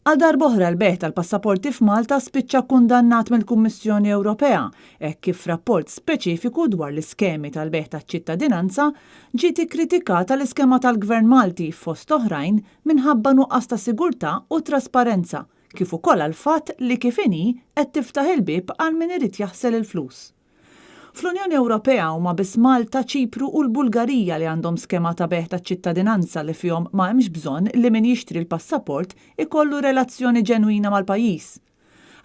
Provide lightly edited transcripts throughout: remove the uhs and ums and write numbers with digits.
Għal darb'oħra l-beħ tal-passaporti f'Malta spiċċa kundannat mill-Kummissjoni Ewropea, hekk kif rapport speċifiku dwar l-iskemi tal-beħ taċ-ċittadinanza ġiet ikkritikata l-iskema tal-Gvern Malti fost oħrajn minħabba nuqqas ta' sigurtà u trasparenza, kif ukoll għal fatt li kif inhi qed tiftaħ il-bieb għal min irid jaħsel il-flus. Fl-Unjoni Ewropea huma biss Malta, Ċipru u l-Bulgarija li għandhom skema ta' beħ taċ-ċittadinanza li fihom ma hemmx bżonn li min jixtri l-passaport ikollu relazzjoni ġenwina mal-pajjiż.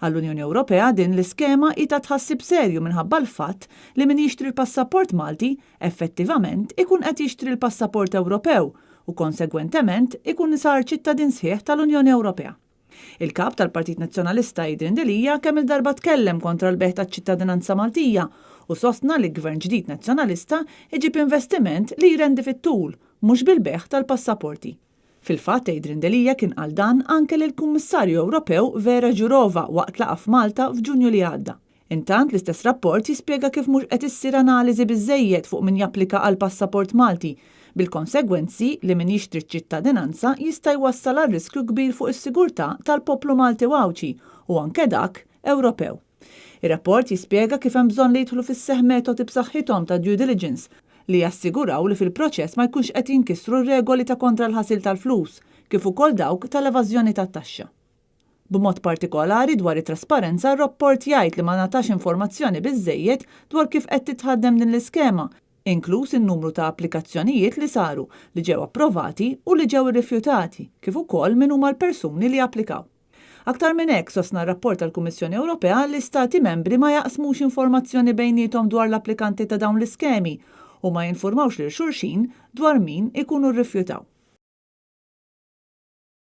Għall-Unjoni Ewropea din l-iskema hija tħassib serju minħabba l-fatt li min jixtri l-passaport Malti effettivament ikun qed jixtri l-passaport Ewropew u konsegwentement ikun sar ċittadin sħiħ tal-Unjoni Ewropea. Il-kap tal-Partit Nazzjonalista Idrin Delija kemm il-darba tkellem kontra l-beħ taċ-ċittadinanza Maltija u sostna li gvern ġdid nazzjonalista iġib investiment li jrendi fit-tul, mhux bil-beħ tal-passaporti. Fil-fatt Idrin Delija kien qal dan anke lill-Kummissarju Ewropew Vera Jourova waqt laqgħa f'Malta f'Ġunju li għadda. Intant l-istess rapport jispjega kif mhux qed issir analiżi biżżejjed fuq min japplika għal passaport Malti, bil-konsegwenzi li min jixtri ċ-ċittadinanza jista' jwassal għal riskju kbir fuq is-sigurtà tal-poplu Malti wawċi u anke dak Ewropew. Ir-rapport jispjega kif hemm bżonn li jidħlu fis-seħħ metodi b'saħħithom ta' due diligence li jassiguraw li fil-proċess ma jkunx qed jinkissru r-regoli ta' kontra l-ħasil tal-flus, kif ukoll dawk tal-evażjoni tat-taxxa. B'mod partikolari dwar it-trasparenza r-rapport jgħid li ma natax informazzjoni biżżejjed dwar kif qed titħaddem din l-iskema, inkluż in-numru ta' applikazzjonijiet li saru li ġew approvati u li ġew irrifjutati, kif ukoll min huma l-persuni li applikaw. Aktar minn hekk sostna r-rapport tal-Kummissjoni Ewropea li stati membri ma jaqsmux informazzjoni bejniethom dwar l-applikanti ta' dawn l-iskemi u ma jinformawx lil xulxin dwar min ikunu rrifjutaw.